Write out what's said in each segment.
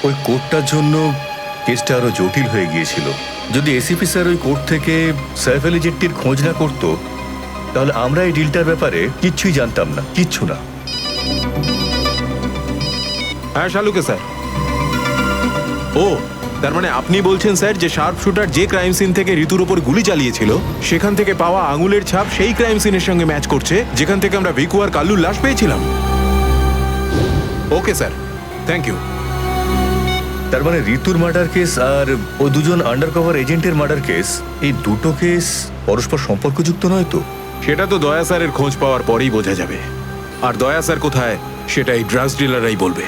ওই কোর্টটার জন্য কেসটা আরো জটিল হয়ে গিয়েছিল। যদি এসিপি স্যার ওই কোর্ট থেকে সাইফ আলী জেট্টির খোঁজ না করতো, তাহলে আমরা এই ডিলটার ব্যাপারে কিচ্ছুই জানতাম না, কিচ্ছু না। হ্যাঁ শালুকে স্যার। ও, তার মানে আপনি বলছেন স্যার যে শার্প শুটার যে ক্রাইম সিন থেকে ঋতুর উপর গুলি চালিয়েছিল সেখান থেকে পাওয়া আঙুলের ছাপ সেই ক্রাইম সিনের সঙ্গে ম্যাচ করছে যেখান থেকে আমরা ভিকু আর কাল্লুর লাশ পেয়েছিলাম। Okay sir, thank you. তার মানে ঋতুর মার্ডার কেস আর ও দুজন আন্ডারকভার এজেন্টের মার্ডার কেস, এই দুটো কেস পরস্পর সম্পর্কযুক্ত নয় তো? সেটা তো দয়া স্যারের খোঁজ পাওয়ার পরেই বোঝা যাবে। আর দয়া স্যার কোথায় সেটা এই ড্রাগস ডিলাররাই বলবে।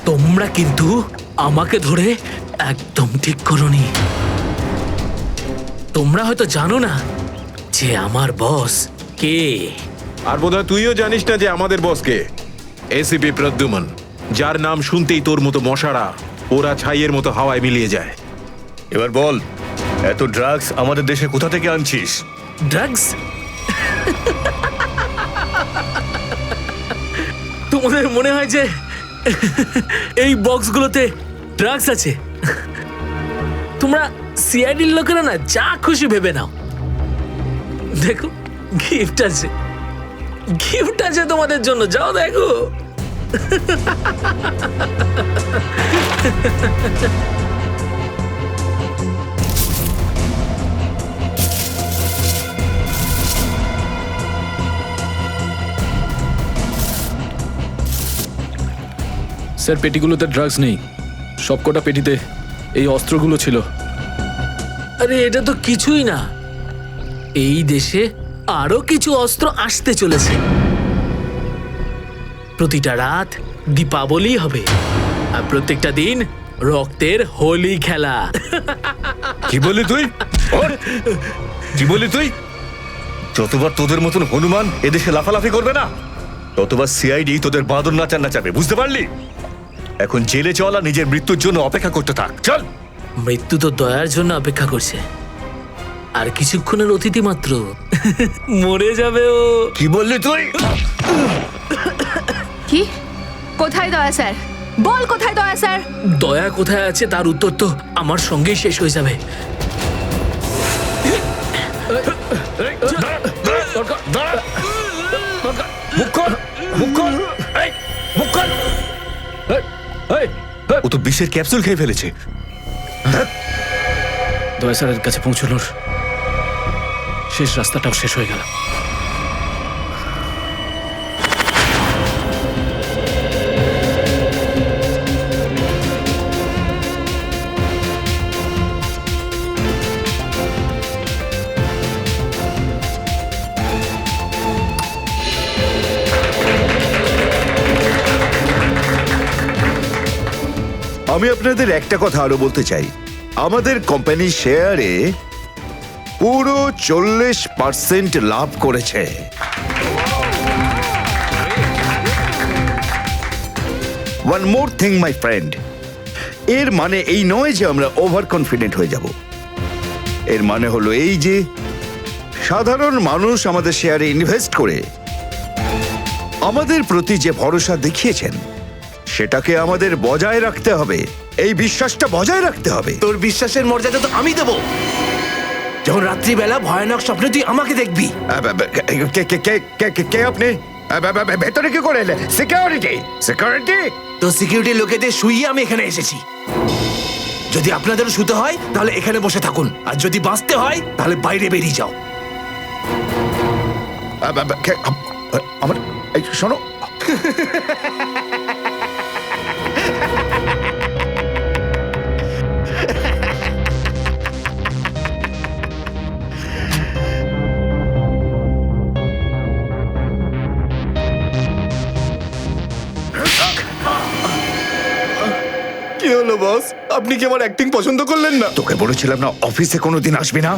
তোমরা কিন্তু আমাকে ধরে একদম ঠিক করোনি। তোমরা হয়তো জানো না যে আমার বস কে। আর বোধহয় তুইও জানিস না যে আমাদের বসকে, এসিপি প্রদ্যুমন, যার নাম শুনতেই তোর মতো মশারা ওরা ছাইয়ের মতো হাওয়ায় মিলিয়ে যায়। এবার বল, এত ড্রাগস আমাদের দেশে কোথা থেকে আনছিস? ড্রাগস? তোমাদের মনে হয় যে এই বক্সগুলোতে ড্রাগস আছে? তোমরা সিআইডির লোকেরা না যা খুশি ভেবে নাও। দেখো, গিফট আছে, গিফট আছে তোমাদের জন্য, যাও দেখো। স্যার, পেটিগুলোতে ড্রাগস নেই, সবকটা পেটিতে এই অস্ত্রগুলো ছিল। আরে এটা তো কিছুই না, এই দেশে আরো কিছু অস্ত্র আসতে চলেছে। প্রতিটা রাত দীপাবলি হবে আর প্রত্যেকটা দিন রক্তের হোলি খেলা। কি বললি তুই? কি বললি তুই? যতবার তোদের মতন হনুমান এদেশে লাফালাফি করবে না, ততবার সিআইডি তোদের বাঁদর নাচার নাচাবে, বুঝতে পারলি? এখন জেলে চল আর নিজের মৃত্যুর জন্য অপেক্ষা করতে থাক, চল। মৃত্যু তো দয়ার জন্য অপেক্ষা করছে, আর কিছুক্ষণের অতিথি মাত্র মরে যাবে ও। কি বললি তুই? কি? কোথায় দয়া স্যার? বল কোথায় দয়া স্যার? দয়া কোথায় আছে তার উত্তর তো আমার সঙ্গেই শেষ হয়ে যাবে। ও তো বিষের ক্যাপসুল খেয়ে ফেলেছে। দয়া স্যারের কাছে পৌঁছানোর শেষ রাস্তাটাও শেষ হয়ে গেল। আমি আপনাদের একটা কথা আরো বলতে চাই, আমাদের কোম্পানির শেয়ারে পুরো 40% লাভ করেছে। One more thing my friend, এর মানে এই নয় যে আমরা ওভার কনফিডেন্ট হয়ে যাব। এর মানে হলো এই যে সাধারণ মানুষ আমাদের শেয়ারে ইনভেস্ট করে আমাদের প্রতি যে ভরসা দেখিয়েছেন সেটাকে আমাদের বজায় রাখতে হবে, এই বিশ্বাসটা বজায় রাখতে হবে। তোর বিশ্বাসের মর্যাদা তো আমি দেবো যখন রাত্রিবেলা ভয়ানক স্বপ্নে তুই আমাকে দেখবি। কে আপনি? ভেতরে কি করে এলেন? সিকিউরিটি সিকিউরিটি তো সিকিউরিটি লোকেদের শুইয়ে আমি এখানে এসেছি। যদি আপনাদেরও শুতে হয় তাহলে এখানে বসে থাকুন, আর যদি বাঁচতে হয় তাহলে বাইরে বেরিয়ে যাও। আমার এই শোনো, কি হলো বস? আপনি কি আমার অ্যাক্টিং পছন্দ করলেন না? তোকে বলেছিলাম না অফিসে কোনোদিন আসবি না।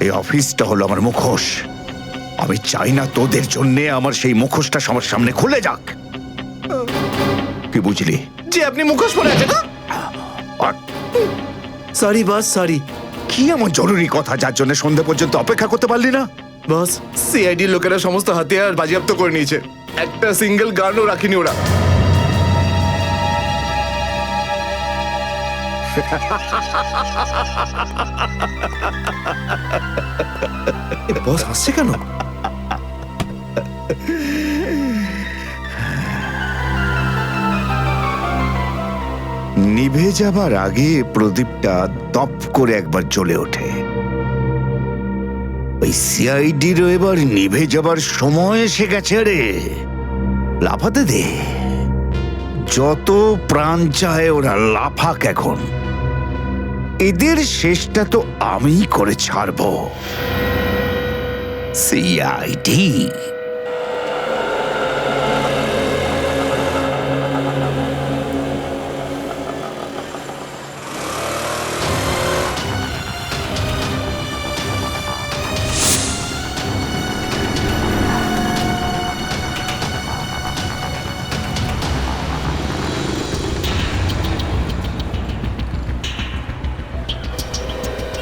এই অফিসটা হলো আমার মুখোশ। আমি চাই না তোদের জন্যে আমার সেই মুখোশটা সবার সামনে খুলে যাক। কি বুঝলি? যে আপনি মুখোশ পরে আছেন। আর সরি বস, সরি। কি এমন জরুরি কথা যার জন্য সন্ধ্যা পর্যন্ত অপেক্ষা করতে পারলি না? বস, সিআইডির লোকেরা সমস্ত হাতিয়ার বাজেয়াপ্ত করে নিয়েছে, একটা সিঙ্গেল গানও রাখিনি ওরা। বস হাসছে কেন? নিভে যাবার আগে প্রদীপটা দপ করে একবার জ্বলে ওঠে। ওই সিআইডিরও এবার নিভে যাবার সময় এসে গেছে রে। লাফাতে দে, যত প্রাণ চায় ওরা লাফাক এখন। এদের শেষটা তো আমি করে ছাড়বো। সিআইডি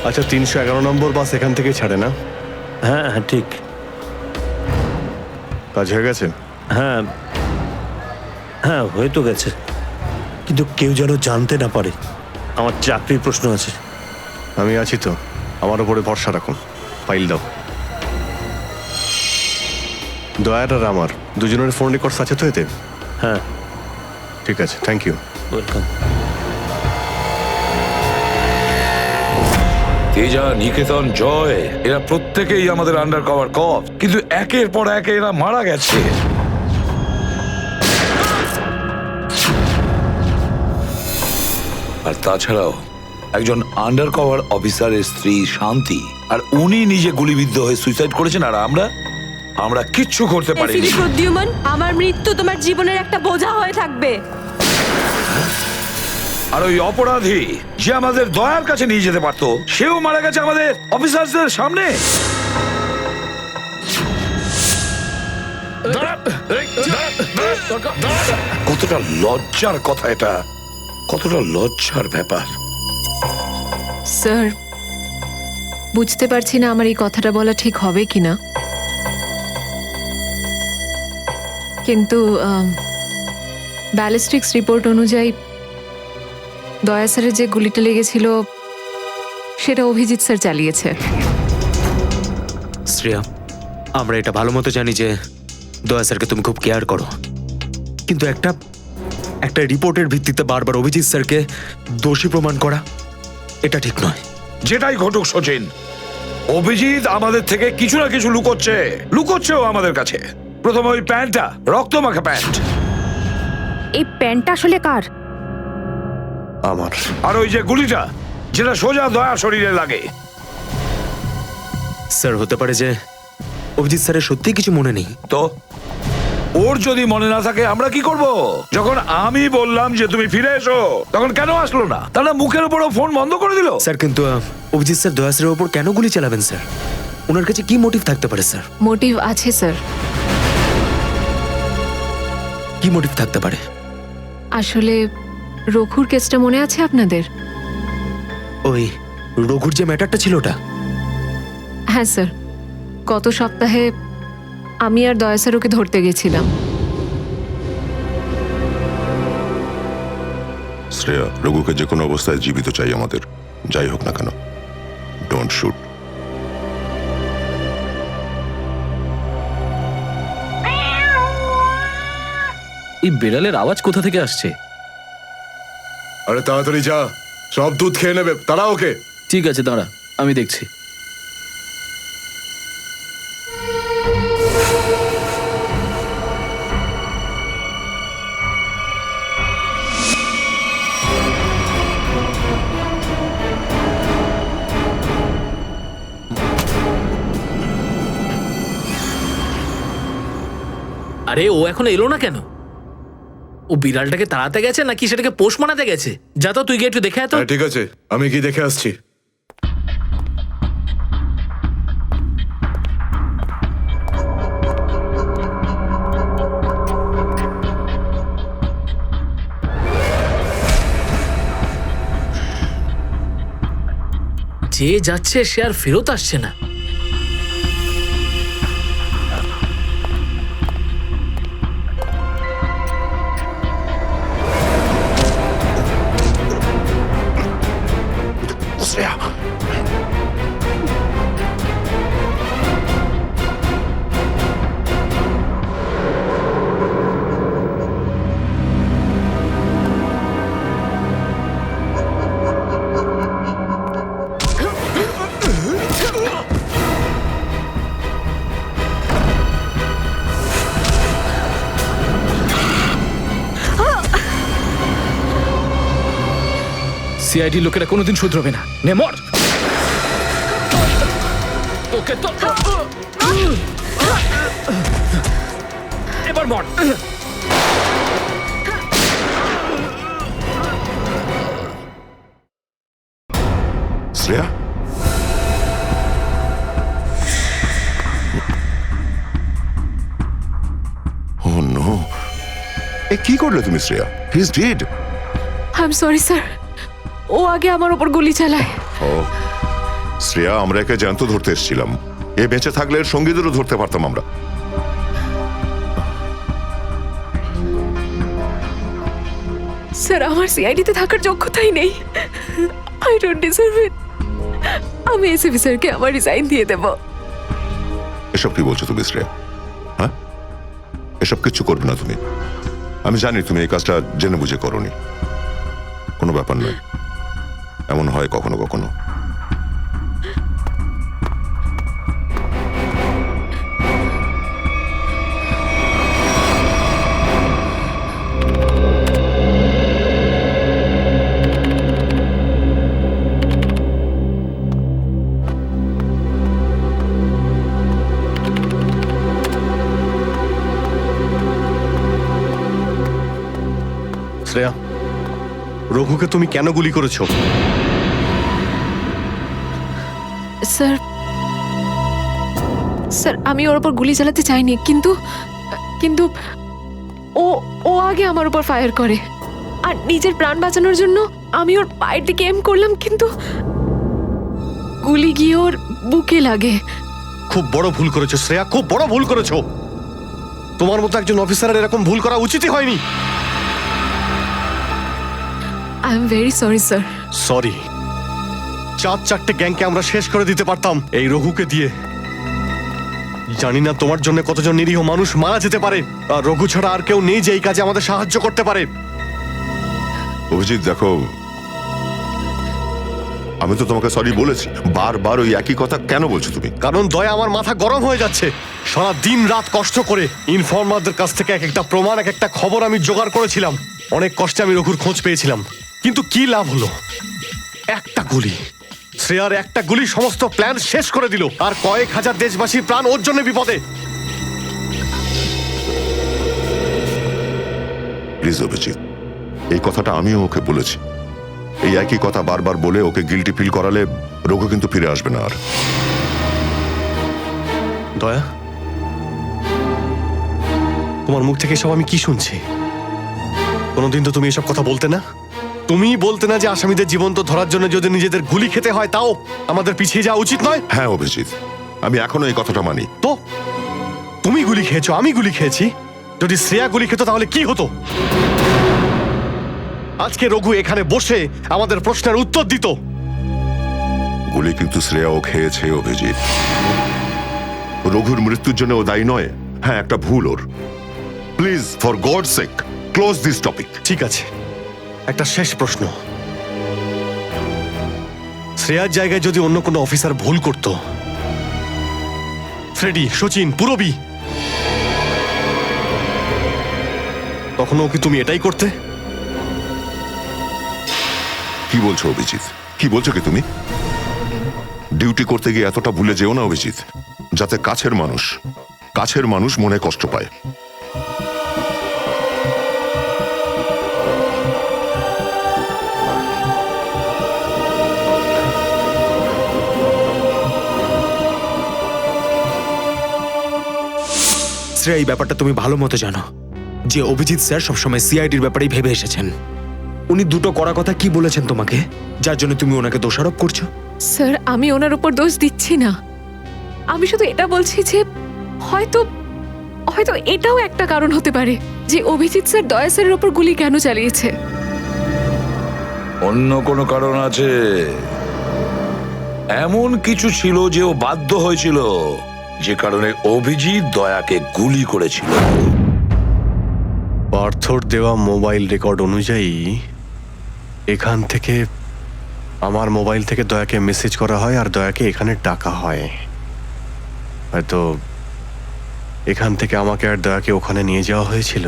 আচ্ছা, 311 নম্বর বাস এখান থেকে ছাড়ে না? হ্যাঁ হ্যাঁ ঠিক। কাজ হয়ে গেছে? হ্যাঁ হ্যাঁ হয়ে তো গেছে, কিন্তু কেউ যেন জানতে না পারে। আমার চাকরির প্রশ্ন আছে। আমি আছি তো, আমার উপরে ভরসা রাখুন। ফাইল দাও। দয়ার আর আমার দুজনের ফোন রেকর্ডস আছে তো এতে? হ্যাঁ ঠিক আছে, থ্যাংক ইউ। ওয়েলকাম। তেজা, নিকেতন, জয়, এরা প্রত্যেকেই আমাদের আন্ডার কভার কপ, কিন্তু একের পর এক এরা মারা গেছে। আর তাছাড়াও একজন আন্ডার কভার অফিসারের স্ত্রী শান্তি, আর উনি নিজে গুলিবিদ্ধ হয়ে সুইসাইড করেছেন, আর আমরা কিচ্ছু করতে পারিনি। এসিডি প্রদ্যুম্ন, আমার মৃত্যু তোমার জীবনের একটা বোঝা হয়ে থাকবে। আর ওই অপরাধী যে আমাদের দয়ার কাছে নিয়ে যেতে পারতো, সেও মারা গেছে আমাদের অফিসারদের সামনে। কতটা লজ্জার কথা এটা, কতটা লজ্জার ব্যাপার। স্যার, বুঝতে পারছি না আমার এই কথাটা বলা ঠিক হবে কিনা, কিন্তু ব্যালিস্টিক্স রিপোর্ট অনুযায়ী দয়া স্যারের যে গুলিটা লেগেছিল সেটা অভিজিৎ স্যার চালিয়েছে। শ্রেয়া, আমরা এটা ভালো মতো জানি যে দয়া স্যারকে তুমি খুব কেয়ার করো, কিন্তু একটা রিপোর্টের ভিত্তিতে বারবার অভিজিৎ স্যারকে দোষী প্রমাণ করা এটা ঠিক নয়। যেটাই ঘটুক সচিন, অভিজিৎ আমাদের থেকে কিছু না কিছু লুকোচ্ছেও আমাদের কাছে। প্রথমে ওই প্যান্টটা, রক্তমাখা প্যান্ট। এই প্যান্টটা আসলে কার? আমার। আর ওই যে গুলিটা, যেটা সোজা দয়া শরীরে লাগে। স্যার, হতে পারে যে অভিজিৎ স্যারের সত্যি কিছু মনে নেই। তো ওর যদি মনে না থাকে আমরা কি করব? যখন আমি বললাম যে তুমি ফিরে এসো, তখন কেন আসলো না? তাহলে মুখের উপরও ফোন বন্ধ করে দিল। স্যার কিন্তু অভিজিৎ স্যার দয়া স্যারের ওপর কেন গুলি চালাবেন স্যার? ওনার কাছে কি মোটিভ থাকতে পারে স্যার? মোটিভ আছে স্যার। কি মোটিভ থাকতে পারে? আসলে রঘুর কেসটা মনে আছে আপনাদের? ওই রঘুর যে ম্যাটারটা ছিল ওটা? হ্যাঁ স্যার, গত সপ্তাহে আমি আর দয়া স্যার ওকে ধরতে গেছিলাম। শ্রেয়া, রঘুকে যে কোনো অবস্থায় জীবিত চাই আমাদের, যাই হোক না কেন। Don't shoot. এই বেড়ালের আওয়াজ কোথা থেকে আসছে? আরে তাড়াতাড়ি যা, সব দুধ খেয়ে নেবে, তারা ওকে। ঠিক আছে, দাঁড়া, আমি দেখছি। আরে ও এখন এলো না কেন? ও বিড়ালটাকে তাড়াতে গেছে নাকি সেটাকে পোষ মানাতে গেছে? যা তো, তুই গিয়ে একটু দেখে আয় তো। হ্যাঁ, ঠিক আছে, আমি কি দেখে আসছি। যে যাচ্ছে সে আর ফেরত আসছে না। শ্রেয়া, সিআইডি লোকেরা কোনোদিন শুধরবে না। নে মর। ওকে তো এবার মর। শ্রেয়া, ও নো, এ কি করলে তুমি Shreya? He is dead. I am sorry sir, ও আগে আমার ওপর গুলি চালায়। ও শ্রেয়া, আমরা একে জ্যান্ত ধরতে এসেছিলাম। এ বেঁচে থাকলে এর সঙ্গীদেরও ধরতে পারতাম আমরা। স্যার, আমার সিআইডিতে থাকার যোগ্যতাই নেই। আই ডোন্ট ডিজার্ভ ইট। আমি এসিপি স্যারকে আমার রিজাইন দিয়ে দেব। এসব কি বলছো তুমি শ্রেয়া? হ্যাঁ, এসব কিচ্ছু করবে না তুমি। আমি জানি তুমি এই কাজটা জেনে বুঝে করোনি। কোনো ব্যাপার নয়, এমন হয় কখনো কখনো। শ্রেয়া, রঘুকে তুমি কেন গুলি করেছো? স্যার, স্যার আমি ওর উপর গুলি চালাতে চাইনি, কিন্তু কিন্তু ও ও আগে আমার উপর ফায়ার করে। আর নিজের প্রাণ বাঁচানোর জন্য আমি ওর পায়ের দিকে এম করলাম, কিন্তু গুলি গিয়ে ওর বুকে লাগে। খুব বড় ভুল করেছো শ্রেয়া, খুব বড় ভুল করেছো। তোমার মতো একজন অফিসারের এরকম ভুল করা উচিতই হয়নি। I am very sorry sir. Sorry? 4-4টে গ্যাংকে আমরা শেষ করে দিতে পারতাম এই রঘুকে দিয়ে। জানি না তোমার জন্য কতজন নিরীহ মানুষ মারা যেতে পারে, আর রঘু ছাড়া আর কেউ নেই যে এই কাজে আমাদের সাহায্য করতে পারে। অভিজিৎ দেখো, আমি তো তোমাকে সরি বলেছি। বারবার ওই একই কথা কেন বলছো তুমি? কারণ দয়া আমার মাথা গরম হয়ে যাচ্ছে। সারা দিন রাত কষ্ট করে ইনফর্মারদের কাছ থেকে এক একটা প্রমাণ, এক একটা খবর আমি জোগাড় করেছিলাম। অনেক কষ্টে আমি রঘুর খোঁজ পেয়েছিলাম, কিন্তু কি লাভ হলো? একটা গুলি, শ্রেয়ার একটা গুলি সমস্ত প্ল্যান শেষ করে দিল, আর কয়েক হাজার দেশবাসীর প্রাণ ওর জন্য বিপদে। প্লিজ অভিজিৎ, এই কথাটা আমিও ওকে বলেছি। এই একই কথা বারবার বলে ওকে গিল্টি ফিল করালে রঘু কিন্তু ফিরে আসবে না আর। দয়া, তোমার মুখ থেকে সব আমি কি শুনছি? কোনোদিন তো তুমি এসব কথা বলতে না। তুমি বলতে না যে আসামিদের জীবন্ত ধরার জন্য যদি নিজেদের গুলি খেতে হয় তাও আমাদের পিছিয়ে যাওয়া উচিত নয়। হ্যাঁ অভিজিৎ, আমি এখনো এই কথাটা মানি। তো তুমি গুলি খেয়েছো, আমি গুলি খেয়েছি। যদি শ্রেয়া গুলি খেত তাহলে কি হতো? আজকে রঘু এখানে বসে আমাদের প্রশ্নের উত্তর দিত। গুলি কিন্তু শ্রেয়াও খেয়েছে অভিজিৎ। রঘুর মৃত্যুর জন্য ও দায়ী নয়। হ্যাঁ, একটা ভুল ওর। Please, for God sake, close this topic. ঠিক আছে, একটা শেষ প্রশ্ন। শ্রেয়ার জায়গায় যদি অন্য কোনো অফিসার ভুল করত, ফ্রেডি, সচিন, পুরবী, তখনও কি তুমি এটাই করতে? কি বলছো অভিজিৎ? কি বলছো কি তুমি? ডিউটি করতে গিয়ে এতটা ভুলে যেও না অভিজিৎ, যাতে কাছের মানুষ মনে কষ্ট পায়। শ্রেয়া, এই ব্যাপারটা তুমি ভালো মতো জানো যে অভিজিৎ স্যার সবসময় সিআইডির ব্যাপারেই ভেবে এসেছেন। উনি দুটো কড়া কথা কি বলেছেন তোমাকে, যার জন্য তুমি ওনাকে দোষারোপ করছো? স্যার, আমি ওনার উপর দোষ দিচ্ছি না। আমি শুধু এটা বলছি যে হয়তো হয়তো এটাও একটা কারণ হতে পারে যে অভিজিৎ স্যার দয়া স্যারের উপর গুলি কেন চালিয়েছে। অন্য কোনো কারণ আছে? এমন কিছু ছিল যে ও বাধ্য হয়েছিল, যে কারণে অভিজিৎ দয়াকে গুলি করেছিল। পার্থর দেওয়া মোবাইল রেকর্ড অনুযায়ী এখান থেকে আমার মোবাইল থেকে দয়াকে মেসেজ করা হয় আর দয়াকে এখানে ডাকা হয়। হয়তো এখান থেকে আমাকে আর দয়াকে ওখানে নিয়ে যাওয়া হয়েছিল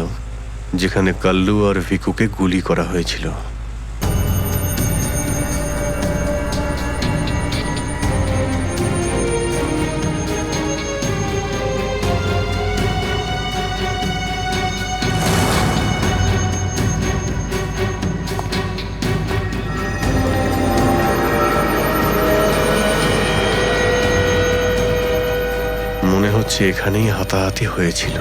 যেখানে কাল্লু আর ভিকুকে গুলি করা হয়েছিল। মনে হচ্ছে এখানেই হাতাহাতি হয়েছিল।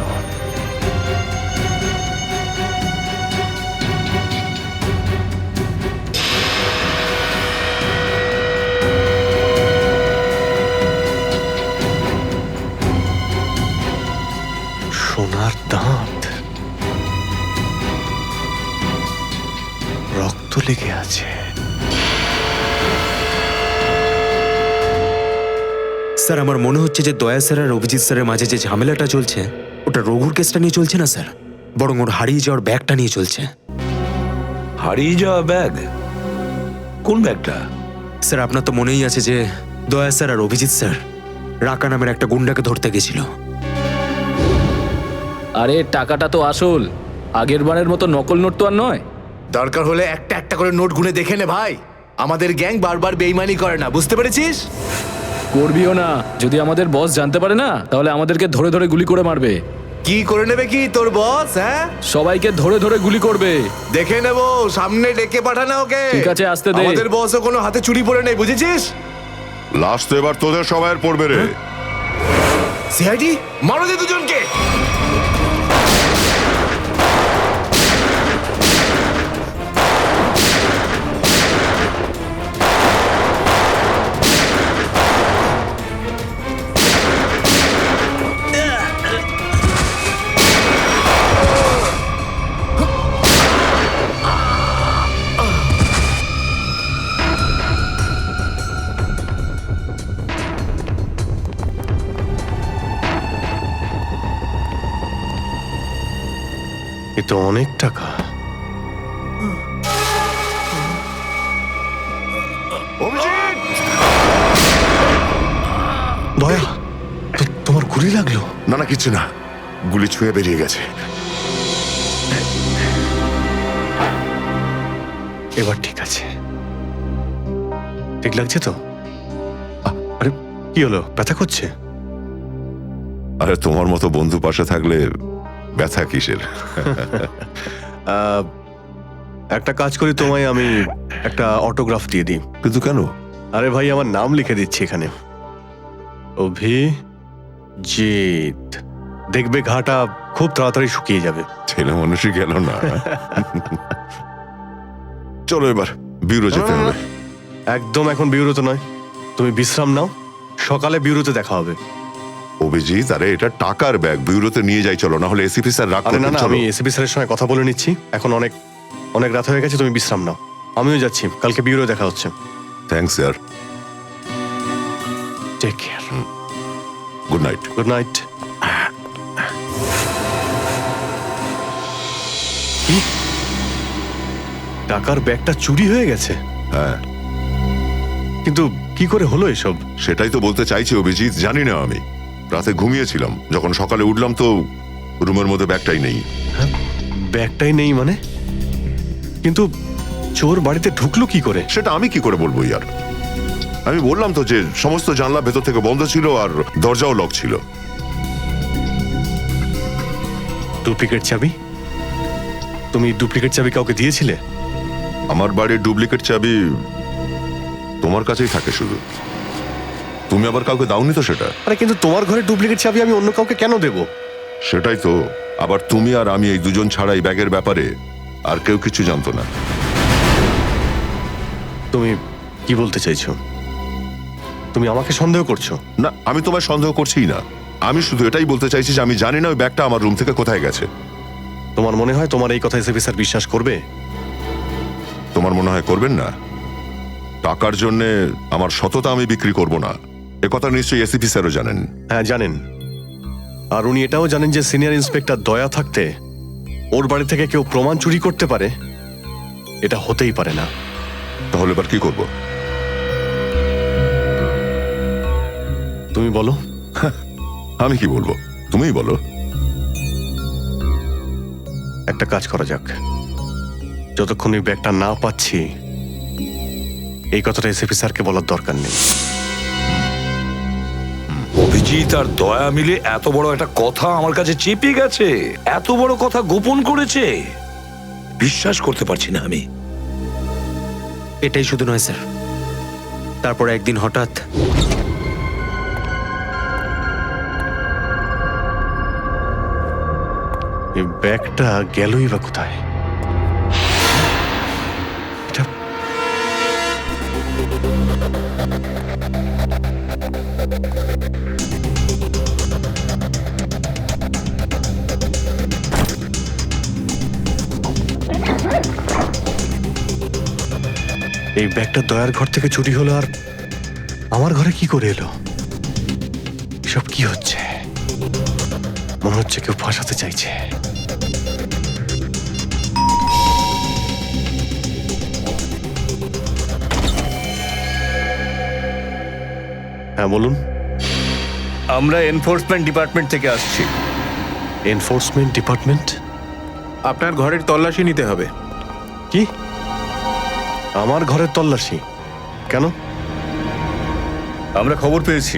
সোনার দাঁত, রক্ত লেগে আছে। স্যার, আমার মনে হচ্ছে যে দয়া স্যার আর অভিজিৎ স্যারের মাঝে যে ঝামেলাটা চলছে ওটা রঘুর কেসটা নিয়ে চলছে না স্যার, বরং ওর হারিয়ে যাওয়ার ব্যাগটা নিয়ে চলছে। হারিয়ে যাওয়া ব্যাগ? কোন ব্যাগটা? স্যার, আপনার তো মনেই আছে যে দয়া স্যার আর অভিজিৎ স্যার রাকা নামের একটা গুন্ডাকে ধরতে গেছিল। আরে টাকাটা তো আসল, আগের বারের মতো নকল নোট তো আর নয়। দরকার হলে একটা একটা করে নোট গুনে দেখে নে ভাই। আমাদের গ্যাং বারবার বেইমানি করে না, বুঝতে পেরেছিস? করবিও না। যদি আমাদের বস জানতে পারে না তাহলে আমাদেরকে ধরে ধরে গুলি করে মারবে। কি করে নেবে কি তোর বস? হ্যাঁ, সবাইকে ধরে ধরে গুলি করবে। দেখে নেবো, সামনে ডেকে পাঠানা ওকে। ঠিক আছে, আসতে দে। আমাদের বসও কোনো হাতে চুরি পড়ে নেই, বুঝেছিস? লাস্ট তো এবার তোদের সবাইয়ের পড়বে রে। সিআইডি মারো দে দুজনকে। এ তো অনেক টাকা। দয়া, তোমার গুলি লাগলো? না না, কিছু না, গুলি ছুঁয়ে বেরিয়ে গেছে। এবার ঠিক আছে, ঠিক লাগছে তো? আরে কি হলো, ব্যথা করছে? আরে তোমার মতো বন্ধু পাশে থাকলে ব্যথা কিসের? একটা কাজ করি, তোমায় আমি একটা অটোগ্রাফ দিয়ে দিই। কিন্তু কেন? আরে ভাই, আমার নাম লিখে দিচ্ছি এখানে, অভিজিৎ। দেখবে ঘাটা খুব তাড়াতাড়ি শুকিয়ে যাবে। ছেলে মানুষই গেল না। চলো এবার বিউরো যেতে হবে। একদম এখন বিউরোতে নয়, তুমি বিশ্রাম নাও, সকালে বিউরোতে দেখা হবে। অভিজিৎ, আরে এটা টাকার ব্যাগ, বিউরোতে নিয়ে যাই চলো, না হলে এসিপি স্যার রাগ আরে না করবেন। না, চলো। আমি এসিপি স্যারের সঙ্গে কথা বলে নিচ্ছি, এখন অনেক অনেক রাত হয়ে গেছে, তুমি বিশ্রাম নাও। আমিও যাচ্ছি, কালকে বিউরো দেখা হচ্ছে। Thanks sir. Take care. Good night. Good night. টাকার ব্যাগটা চুরি হয়ে গেছে? হ্যাঁ, কিন্তু কি করে হলো এসব? সেটাই তো বলতে চাইছি অভিজিৎ, জানি না। আমি রাতে ঘুমিয়েছিলাম, যখন সকালে উঠলাম তো রুমের মধ্যে ব্যাগটাই নেই। ব্যাগটাই নেই মানে? কিন্তু চোর বাড়িতে ঢুকলো কি করে? সেটা আমি কি করে বলবো ইয়ার? আমি বললাম তো যে সমস্ত জানলা ভেতর থেকে বন্ধ ছিল আর দরজাও লক ছিল। ডুপ্লিকেট চাবি? তুমি ডুপ্লিকেট চাবি কাউকে দিয়েছিলে? আমার বাড়ির ডুপ্লিকেট চাবি তোমার কাছেই থাকে শুধু, তুমি আবার কাউকে দাওনি তো সেটা। আরে কিন্তু তোমার ঘরে ডুপ্লিকেট চাবি আমি অন্য কাউকে কেন দেব? সেটাই তো, আবার তুমি আর আমি এই দুজন ছাড়া এই ব্যাগের ব্যাপারে আর কেউ কিছু জানতো না। তুমি কি বলতে চাইছো? তুমি আমাকে সন্দেহ করছো? না, আমি তোমায় সন্দেহ করছিই না, আমি শুধু এটাই বলতে চাইছি যে আমি জানি না ওই ব্যাগটা আমার রুম থেকে কোথায় গেছে। তোমার মনে হয় তোমার এই কথা এসএপি স্যার বিশ্বাস করবে? তোমার মনে হয় করবেন না? টাকার জন্য আমার সততা আমি বিক্রি করব না, এ কথা নিশ্চয়ই এসিপি স্যারও জানেন। হ্যাঁ জানেন, আর উনি এটাও জানেন যে সিনিয়র ইন্সপেক্টর দয়া থাকতে ওর বাড়ি থেকে কেউ প্রমাণ চুরি করতে পারে, এটা হতেই পারে না। তাহলে এবার কি করব? তুমি বলো। আমি কি বলবো, তুমিই বলো। একটা কাজ করা যাক, যতক্ষণ ওই ব্যাগটা না পাচ্ছি এই কথাটা এসএপি স্যারকে বলার দরকার নেই। অভিজিৎ আর দয়া মিলে এত বড় একটা কথা আমার কাছে চেপে গেছে, এত বড় কথা গোপন করেছে, বিশ্বাস করতে পারছি না আমি। এটাই শুধু নয় স্যার, তারপর একদিন হঠাৎ এই ব্যাগটা গেলই বা কোথায়? এটা এই ব্যাগটা দয়ার ঘর থেকে চুরি হলো, আর আমার ঘরে কি করে এলো? এসব কি হচ্ছে? মনে হচ্ছে কেউ ফাঁসাতে চাইছে। হ্যাঁ বলুন। আমরা এনফোর্সমেন্ট ডিপার্টমেন্ট থেকে আসছি। Enforcement department? আপনার ঘরের তল্লাশি নিতে হবে। কি? আমার ঘরের তল্লাশি কেন? আমরা খবর পেয়েছি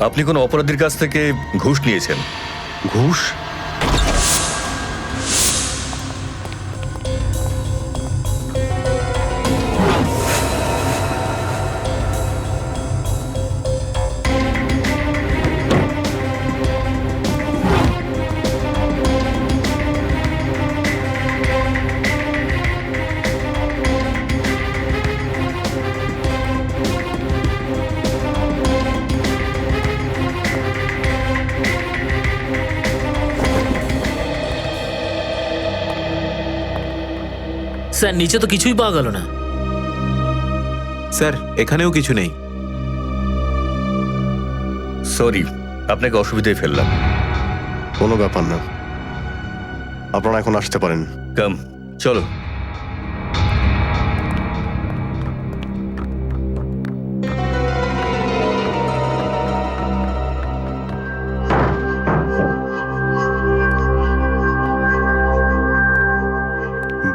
আপনি কোনো অপরাধীর কাছ থেকে ঘুষ নিয়েছেন। ঘুষ? স্যার নিচে তো কিছুই পাওয়া গেল না। স্যার এখানেও কিছু নেই। সরি, আপনাকে অসুবিধায় ফেললাম। কোনো ব্যাপার না, আপনারা এখন আসতে পারেন। কাম, চলো।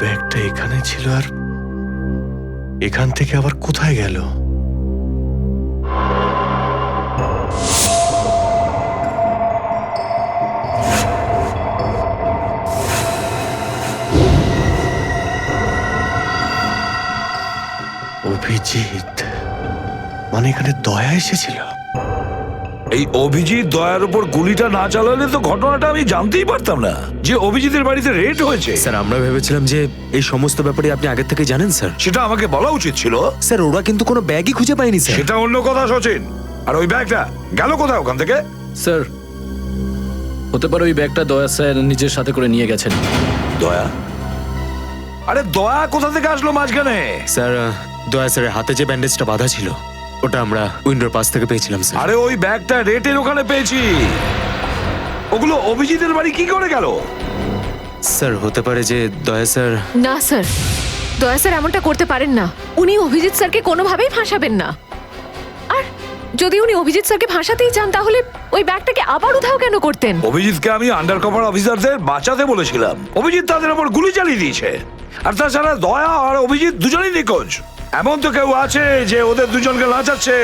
ব্যাগটা এখানে ছিল, আর এখান থেকে আবার কোথায় গেল? অভিজিৎ, মানে এখানে দয়া এসেছিল? এই অভিজিৎ দয়ার উপর গুলিটা না চালালে তো ঘটনাটা আমি জানতেই পারতাম না যে অভিজিতের বাড়িতে রেড হয়েছে। স্যার আমরা ভেবেছিলাম যে এই সমস্ত ব্যাপারে আপনি আগে থেকে জানেন স্যার। সেটা আমাকে বলা উচিত ছিল। স্যার ওরা কিন্তু কোনো ব্যাগই খুঁজে পায়নি স্যার। সেটা অন্য কথা সচিন। আর ওই ব্যাগটা গেল কোথায় ওখান থেকে? স্যার হতে পারে ওই ব্যাগটা দয়া স্যার নিজের সাথে করে নিয়ে গেছেন। দয়া? আরে দয়া কোথা থেকে আসলো মাঝখানে? স্যার দয়া স্যারের হাতে যে ব্যান্ডেজটা বাঁধা ছিল ওটা আমরা উইন্ডোর পাশ থেকে পেয়েছিলাম স্যার। আরে ওই ব্যাগটা রেটের ওখানে পেয়েছি। ওগুলো অভিজিতের বাড়ি কি করে গেল? স্যার হতে পারে যে দয়া স্যার। না স্যার, দয়া স্যার এমনটা করতে পারেন না। উনি অভিজিৎ স্যারকে কোনোভাবেই ফাঁসাবেন না। আর যদি উনি অভিজিৎ স্যারকে ফাঁসাতেই চান তাহলে ওই ব্যাগটাকে আবার উধাও কেন করতেন? অভিজিৎকে আমি আন্ডার কভার অফিসারদের বাঁচাতে বলেছিলাম। অভিজিৎ তাদের উপর গুলি চালিয়ে দিয়েছে। আর তাছাড়া দয়া আর অভিজিৎ দুজনেই নিখোঁজ। এমন তো কেউ আছে যে ওদের দুজনকে লাচাচ্ছে,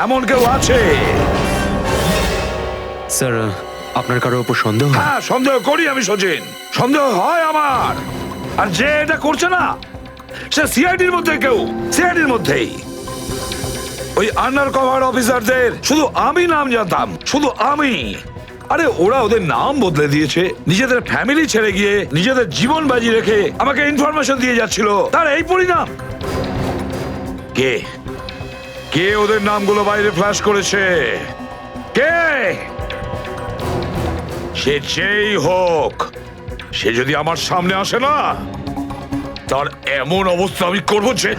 এমন কেউ আছে? স্যার আপনার কারোর উপর সন্দেহ? হ্যাঁ সন্দেহ করি আমি সচিন, সন্দেহ হয় আমার। আর যে এটা করছে না সে সিআইডির মধ্যে কেউ, সিআইডির মধ্যেই। ওই আন্ডার কভার অফিসারদের শুধু আমি নাম জানতাম, শুধু আমি। আরে ওরা ওদের নাম বদলে দিয়েছে, নিজেদের ফ্যামিলি ছেড়ে গিয়ে নিজেদের জীবন বাজি রেখে আমাকে ইনফরমেশন দিয়ে যাচ্ছিল। তার এই পরিণাম। কে কে ওদের নামগুলো বাইরে ফ্ল্যাশ করেছে? কে? সে যেই হোক, সে যদি আমার সামনে আসে না, তার এমন অবস্থা আমি করবো যে।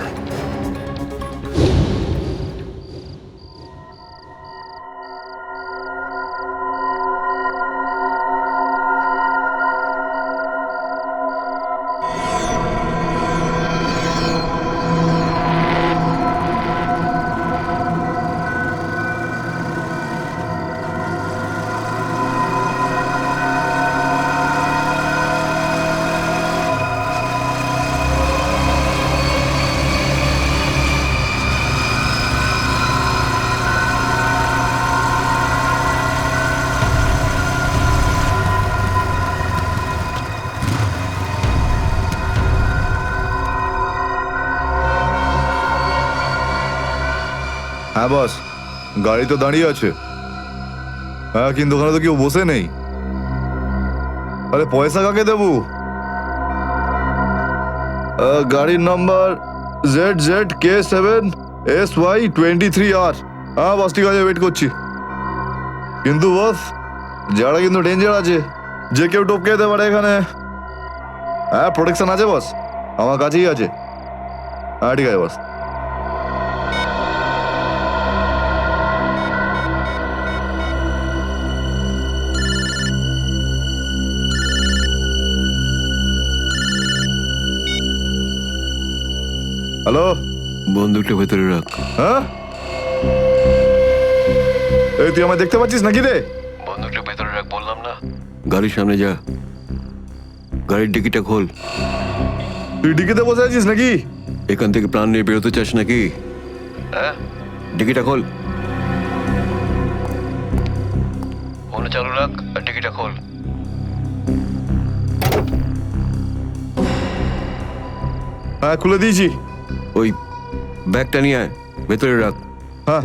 হ্যাঁ বস, গাড়ি তো দাঁড়িয়ে আছে। হ্যাঁ কিন্তু ওখানে তো কেউ বসে নেই। আরে পয়সা কাকে দেবো? গাড়ির নাম্বার ZZK7SY23R। হ্যাঁ বস ঠিক আছে, ওয়েট করছি। কিন্তু বস যারা কিন্তু ডেঞ্জার আছে, যে কেউ টপকে যেতে পারে এখানে। হ্যাঁ প্রোটেকশন আছে বস, আমার কাছেই আছে। হ্যাঁ ঠিক আছে বস। হ্যালো, বন্দুকটা ভেতরে রাখ। হ্যাঁ এই তুই আমায় দেখতে পাচ্ছিস নাকি রে? বন্দুকটা ভেতরে রাখ বললাম না। গাড়ির সামনে যা, গাড়ির ডিকিটা খোল। তুই ডিকিতে বসে আছিস নাকি? এখান থেকে প্রাণ নিয়ে বেরোতে চাস নাকি? হ্যাঁ ডিকিটা খোল। ফোন চালু রাখ আর টিকিটটা খোল। হ্যাঁ খুলে দিয়েছি। ওই ব্যাগটা নিয়ে আয়, ভেতরে রাখ। হ্যাঁ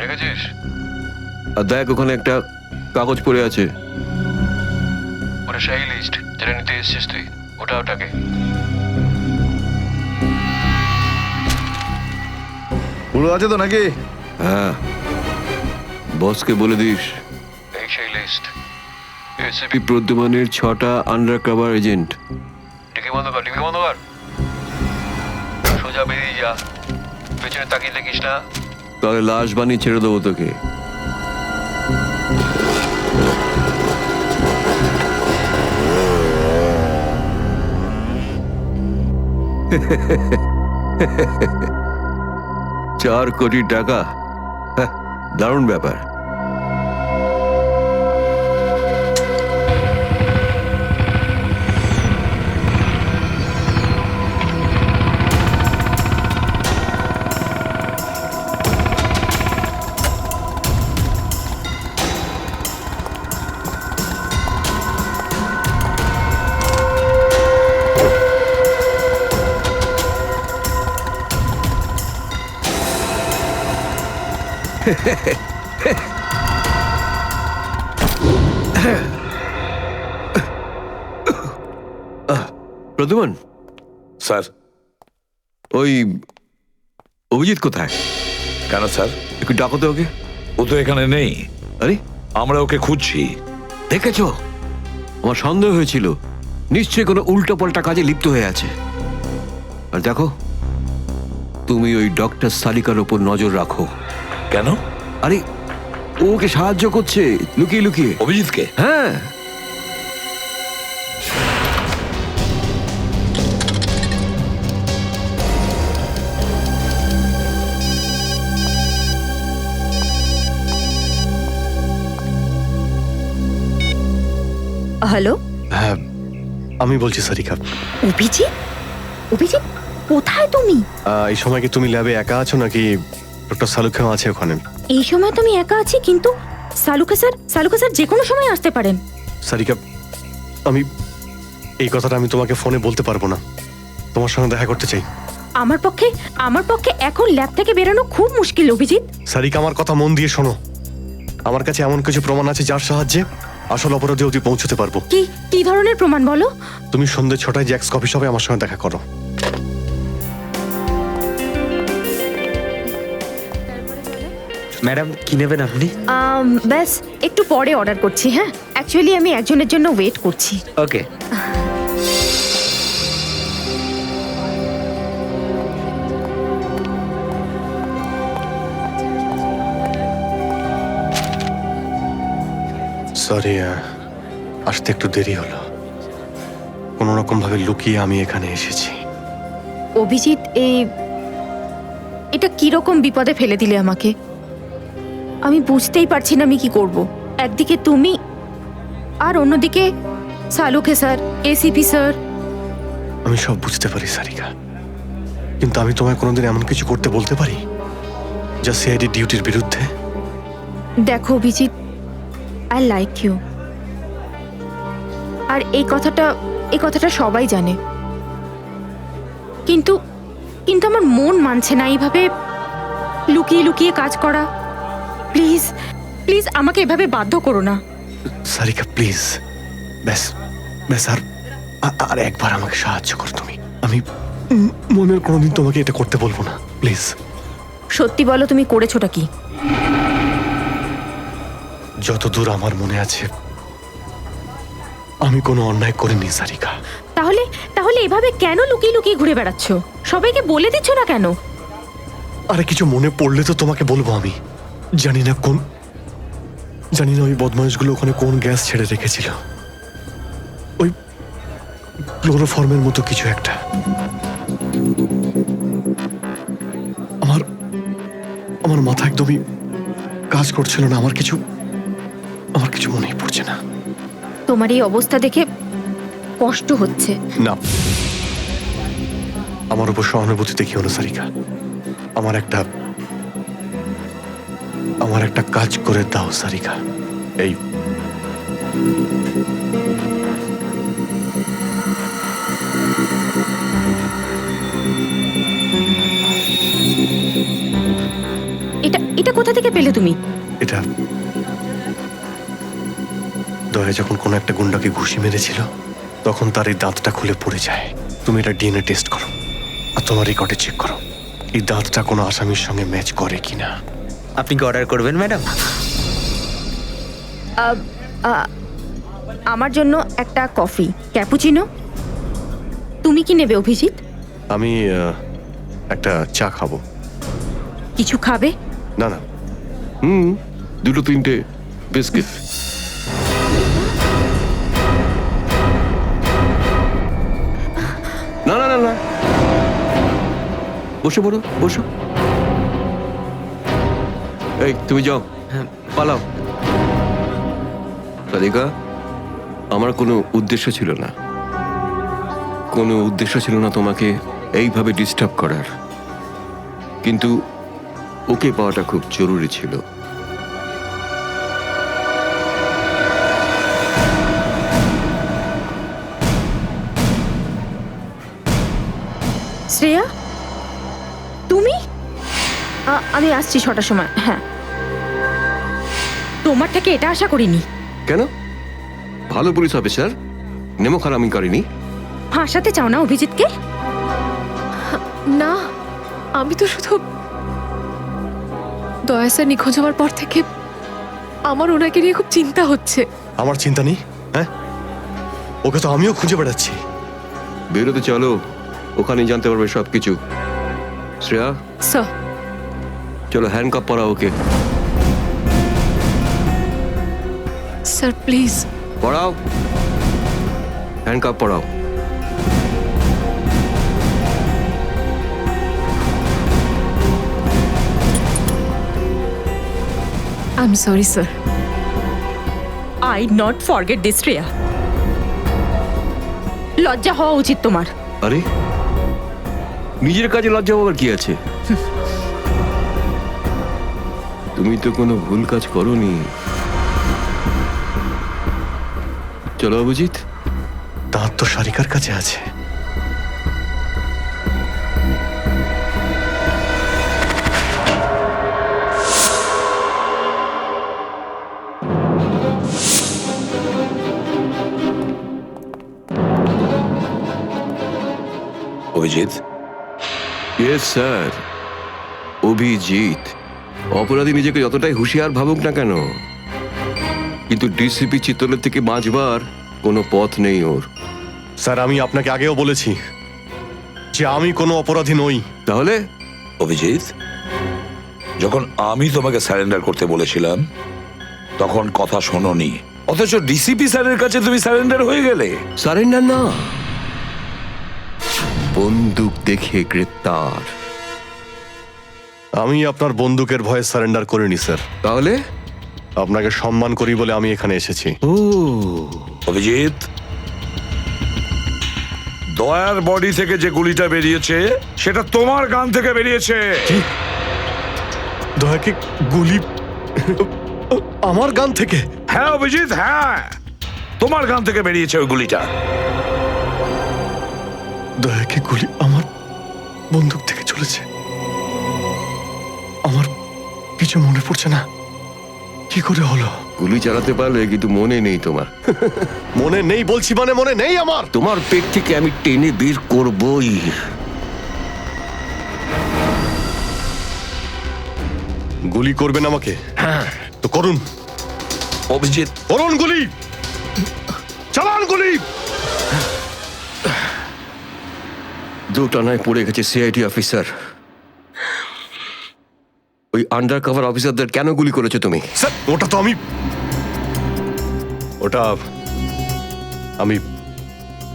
রেখেছিস? আর দেখ ওখানে একটা কাগজ পড়ে আছে। ওটা সেই লিস্ট যেটা নিতে এসেছিস তুই, ওটাকে। পুরো আছে তো নাকি? হ্যাঁ, বসকে বলে দিস এই সেই লিস্ট। এসিপি প্রদ্যুমানের 6টা আন্ডার কভার এজেন্ট। ডিকি বন্ধ কর, ডিকি বন্ধ কর। সোজা বেরিয়ে যা, পেছনে তাকিয়ে দেখিস না। তাহলে লাশ বানিয়ে ছেড়ে দেবো তোকে। $4 কোটি, দারুণ ব্যাপার। প্রদ্যুমন, স্যার, ওই অভিজিৎ কোথায়? কেন স্যার? একটু ডাকো তো ওকে। ও তো এখানে নেই। আরে, আমরা ওকে খুঁজছি। দেখেছো, আমার সন্দেহ হয়েছিল নিশ্চয়ই কোনো উল্টো পাল্টা কাজে লিপ্ত হয়ে আছে। আর দেখো, তুমি ওই ডক্টর সালিকার ওপর নজর রাখো। কেন? আরে, ও ওকে সাহায্য করছে লুকিয়ে লুকিয়ে। অভিজিৎকে? হ্যাঁ। হ্যালো, হ্যাঁ, আমি বলছি সারিকা। অভিজিৎ? অভিজিৎ, কোথায় তুমি? এই সময় কি তুমি ল্যাবে একা আছো নাকি ডক্টর সালুখাও আছে ওখানে? এই সময় তুমি একা আছি, কিন্তু সালুকা স্যার যে কোনো সময় আসতে পারেন। সারিকা, আমি এই কথাটা আমি তোমাকে ফোনে বলতে পারবো না। তোমার সঙ্গে দেখা করতে চাই। আমার পক্ষে এখন ল্যাব থেকে বেরোনো খুব মুশকিল অভিজিৎ। সারিকা, আমার কথা মন দিয়ে শোনো। আমার কাছে এমন কিছু প্রমাণ আছে যার সাহায্যে আসল অপরাধী অবধি পৌঁছতে পারবো। কি ধরনের প্রমাণ বলো? তুমি সন্ধ্যে 6টায় জ্যাক্স কফি শপে আমার সঙ্গে দেখা করো। ম্যাডাম, কি নেবেন আপনি? ব্যাস একটু পরে অর্ডার করছি। হ্যাঁ, অ্যাকচুয়ালি আমি একজনের জন্য ওয়েট করছি। ওকে। সরি, আসতে একটু দেরি হলো। কোনো রকম ভাবে লুকিয়ে আমি এখানে এসেছি। অভিজিৎ, এটা কিরকম বিপদে ফেলে দিলে আমাকে। আমি বুঝতেই পারছি না আমি কি করব। একদিকে তুমি আর অন্যদিকে সালুকে স্যার, এসিপি স্যার। আমি সব বুঝতে পারি সারিকা, কিন্তু আমি তোমায় কোনোদিন এমন কিছু করতে বলতে পারি যা সিআইডি ডিউটির বিরুদ্ধে? দেখো অভিজিৎ, আই লাইক ইউ। আর এই কথাটা সবাই জানে, কিন্তু আমার মন মানছে না এইভাবে লুকিয়ে লুকিয়ে কাজ করা। প্লিজ প্লিজ আমাকে এভাবে বাধ্য করো না। সারিকা প্লিজ, ব্যাস ব্যাস, আর একবার আমাকে সাহায্য করো তুমি। আমি মনের কোনোদিন তোমাকে এটা করতে বলবো না, প্লিজ। সত্যি বলো, তুমি করেছোটা কি? যতদূর আমার মনে আছে আমি কোনো অন্যায় করিনি সারিকা। তাহলে এভাবে কেন লুকিয়ে লুকিয়ে ঘুরে বেড়াচ্ছ? সবাইকে বলে দিচ্ছ না কেন? আরে, কিছু মনে পড়লে তো তোমাকে বলবো। আমি জানি না ওই বদমাইশগুলো ওখানে কোন গ্যাস ছেড়ে রেখেছিল। ওই ক্লোরোফর্মের মতো কিছু একটা। আমার মাথা একদমই কাজ করছিল না। আমার কিছু মনেই পড়ছে না। তোমার এই অবস্থা দেখে কষ্ট হচ্ছে। না, আমার উপর সহানুভূতি দেখিও না সারিকা। আমার একটা কাজ করে দাও সারিকা। এই এটা কোথা থেকে পেলে তুমি? এটা দয়া যখন কোনো একটা গুন্ডাকে ঘুষি মেরেছিল তখন তার এই দাঁতটা খুলে পড়ে যায়। তুমি এটা ডিএনএ টেস্ট করো আর তোমার রেকর্ডে চেক করো এই দাঁতটা কোনো আসামির সঙ্গে ম্যাচ করে কিনা। আপনি কি অর্ডার করবেন ম্যাডাম? আমার জন্য একটা কফি ক্যাপুচিনো। তুমি কি নেবে অভিজিৎ? আমি একটা চা খাবো। কিছু খাবে? না না, দুটো তিনটে বিস্কিট। না না না না, বসে পড়ো, বসো। এই তুমি যাও, পালাও। রাধিকা, আমার কোনো উদ্দেশ্য ছিল না তোমাকে এইভাবে ডিস্টার্ব করার, কিন্তু ওকে পাওয়াটা খুব জরুরি ছিল। শ্রেয়া, তুমি? আমি আসছি 6টার সময়। হ্যাঁ, তোমার থেকে এটা আশা করিনি। কেন? ভালো পুলিশ অফিসার, নেমো খারামি করেনি। ফাঁসাতে চাও না অভিজিৎকে? না, আমি তো শুধু দয়া স্যার নিখোঁজ হওয়ার পর থেকে আমার ওনাকে নিয়ে খুব চিন্তা হচ্ছে। আমার চিন্তা নেই, হ্যাঁ? ওকে তো আমিও খুঁজে বেড়াচ্ছি। বেরোতে চলো, ওখানে জানতে পারবে সবকিছু। শ্রেয়া, স্যার, চলো হ্যান্ডকাপ পরাও ওকে। Sir please. পড়াও, হ্যান্ডকাপ পড়াও। I am sorry sir. I not forget this Shreya. লজ্জা হওয়া উচিত তোমার। আরে, নিজের কাজে লজ্জা পাওয়ার কি আছে? তুমি তো কোনো ভুল কাজ করোনি। চলো অভিজিৎ। দাঁত তো সারিকার কাছে আছে। Abhijit, yes sir, Abhijit. অপরাধী নিজেকে যতটাই হুঁশিয়ার ভাবুক না কেন, কিন্তু ডিসিপি চিত্তলের থেকে বাঁচবার কোনো পথ নেই ওর। স্যার, আমি আপনাকে আগেও বলেছি যে আমি কোনো অপরাধী নই। তাহলে অভিজিৎ, যখন আমি তোমাকে সারেন্ডার করতে বলেছিলাম তখন কথা শোনোনি, অথচ ডিসিপি স্যারের কাছে তুমি সারেন্ডার হয়ে গেলে। সারেন্ডার না, বন্দুক দেখে গ্রেপ্তার। আমি আপনার বন্দুকের ভয়ে সারেন্ডার করিনি স্যার। তাহলে আপনাকে সম্মান করি বলে আমি এখানে এসেছি। ও অভিজিৎ, দয়ার বডি থেকে যে গুলিটা বেরিয়েছে সেটা তোমার গান থেকে বেরিয়েছে। দয়াকে গুলি আমার গান থেকে? হ্যাঁ অভিজিৎ, হ্যাঁ, তোমার গান থেকে বেরিয়েছে ওই গুলিটা। দয়াকে গুলি আমার বন্দুক থেকে চলেছে? আমার কিছু মনে পড়ছে না, কি করে হলো? গুলি চালাতে পারলে, কিন্তু মনে নেই তোমার। মনে নেই বলছি মানে মনে নেই আমার। তোমার পেট থেকে আমি টেনে বের করবই। গুলি করবেন আমাকে? হ্যাঁ তো করুন অভিজিৎ, করুন গুলি, চালান গুলি। দুটানায় পড়ে গেছে সিআইডি অফিসার। ওই আন্ডার কভার অফিসারদের কেন গুলি করেছো তুমি? স্যার, ওটা তো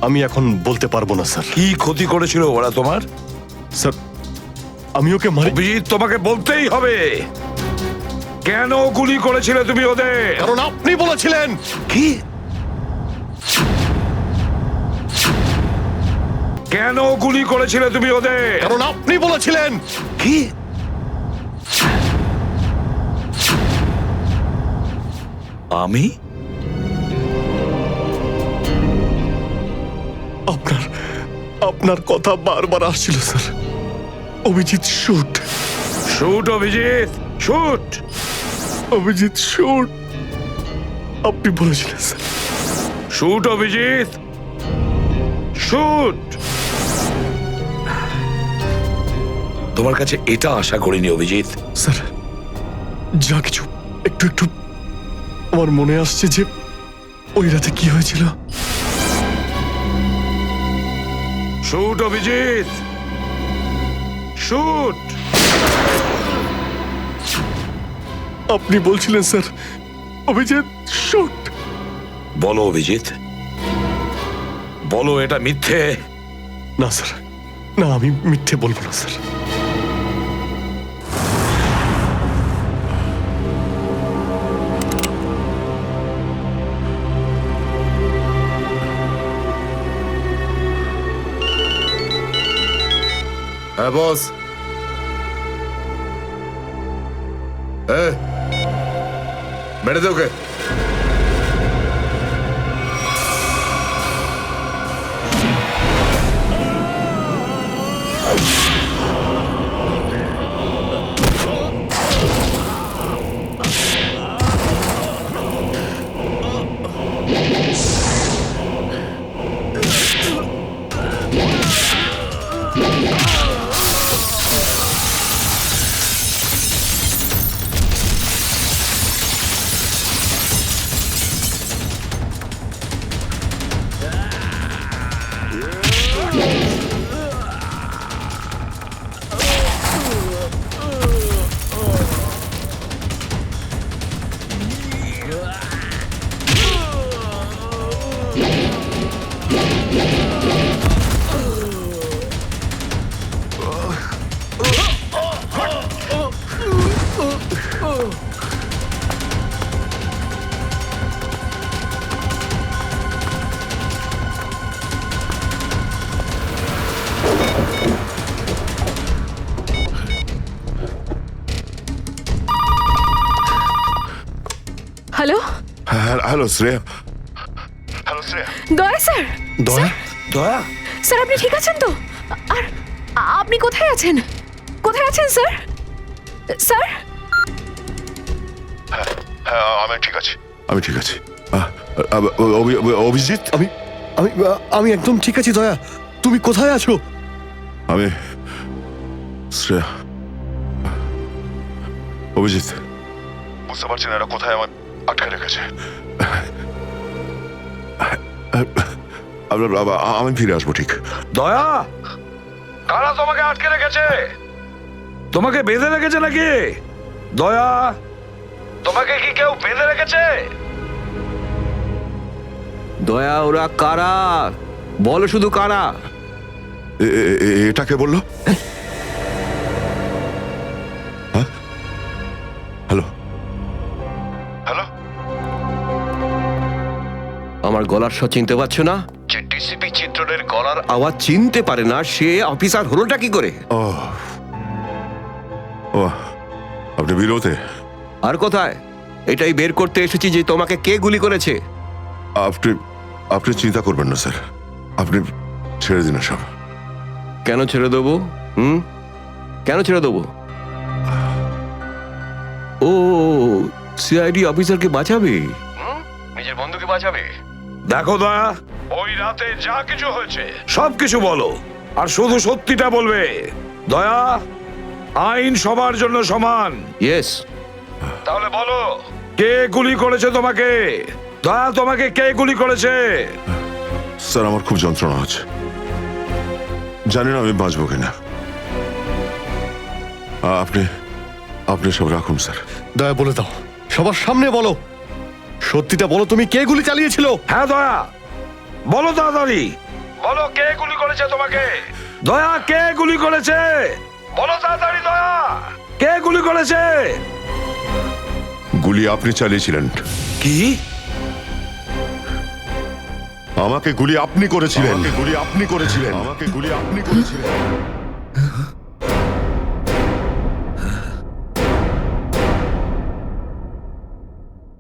আমি এখন বলতে পারবো না স্যার। কি ক্ষতি করেছিল ওরা তোমার? স্যার, আমি ওকে মারি। অভিজিৎ, তোমাকে বলতেই হবে কেন গুলি করেছিলে তুমি ওদের। কারণ আপনি বলেছিলেন। কি? কেন গুলি করেছিলে তুমি ওদের? কারণ আপনি বলেছিলেন। কি? আমি? আপনার কথা বারবার আসছিল sir. Abhijit shoot. Shoot Abhijit, shoot. Abhijit shoot, আপনি বলেছিলেন স্যার। Shoot Abhijit, shoot. তোমার কাছে এটা আশা করিনি অভিজিৎ। স্যার, যা কিছু একটু একটু আমার মনে আসছে যে ওই রাতে কি হয়েছিল। Shoot Abhijit, shoot. আপনি বলছিলেন স্যার অভিজিৎ শুট। বলো অভিজিৎ, বলো এটা মিথ্যে। না স্যার, না, আমি মিথ্যে বলবো না স্যার। হ্যাঁ বস। বেড়ে দে ওকে। Hello hello Shreya. Hello Shreya. Daya sir. দয়া দয়া স্যার আপনি ঠিক আছেন তো? আর আপনি কোথায় আছেন? কোথায় আছেন স্যার? স্যার হ্যাঁ আমি ঠিক আছি, আমি ঠিক আছি। অভিজিৎ, আমি আমি আমি একদম ঠিক আছি দয়া। তুমি কোথায় আছো? আমি শ্রেয়া। অভিজিৎ, বুঝতে পারছি না এরা কোথায় আমার আটকে রেখেছে। আমি ফিরে আসবো ঠিক। দয়া, কারা তোমাকে আটকে রেখেছে? তোমাকে বেঁধে রেখেছে নাকি? দয়া, তোমাকে কি কেউ বেঁধে রেখেছে? দয়া, ওরা কারা? বলো শুধু কারা? এটাকে বললো? হ্যাঁ, হ্যালো হ্যালো। আমার গলার স্বর চিনতে পারছো না? যে ডিসিপি চিত্রনের গলার আওয়াজ চিনতে পারে না, সে অফিসার হলোটা কি করে? ও ও, আপনি বিরোধে? আর কোথায়? এটাই বের করতে এসেছি যে তোমাকে কে গুলি করেছে। আপনি আপনি চিন্তা করবেন না স্যার, আপনি ছেড়ে দিন সব। কেন ছেড়ে দেবো? কেন ছেড়ে দেবো? ও, সিআইডি অফিসারকে বাঁচাবে, নিজের বন্ধুকে বাঁচাবে। দেখো দয়া, ওই রাতে যা কিছু হয়েছে সব কিছু বলো, আর শুধু সত্যিটা বলবে। দয়া, আইন সবার জন্য সমান। ইয়েস। তাহলে বলো, কে গুলি করেছে তোমাকে? দয়া, তোমাকে কে গুলি করেছে? স্যার আমার খুব যন্ত্রণা হচ্ছে, জানি না আমি বাঁচবো কিনা। আপনি আপনি সব রাখুন স্যার। দয়া বলে দাও, সবার সামনে বলো, সত্যিটা বলো, তুমি কে গুলি চালিয়েছিল? হ্যাঁ দয়া, বলো তাড়াতাড়ি, বলো কে গুলি করেছে তোমাকে? দয়া, কে গুলি করেছে? বলো তাড়াতাড়ি দয়া, কে গুলি করেছে? গুলি আপনি চালিয়েছিলেন। কি? আমাকে গুলি আপনি করেছিলেন। আমাকে গুলি আপনি করেছিলেন। আমাকে গুলি আপনি করেছিলেন।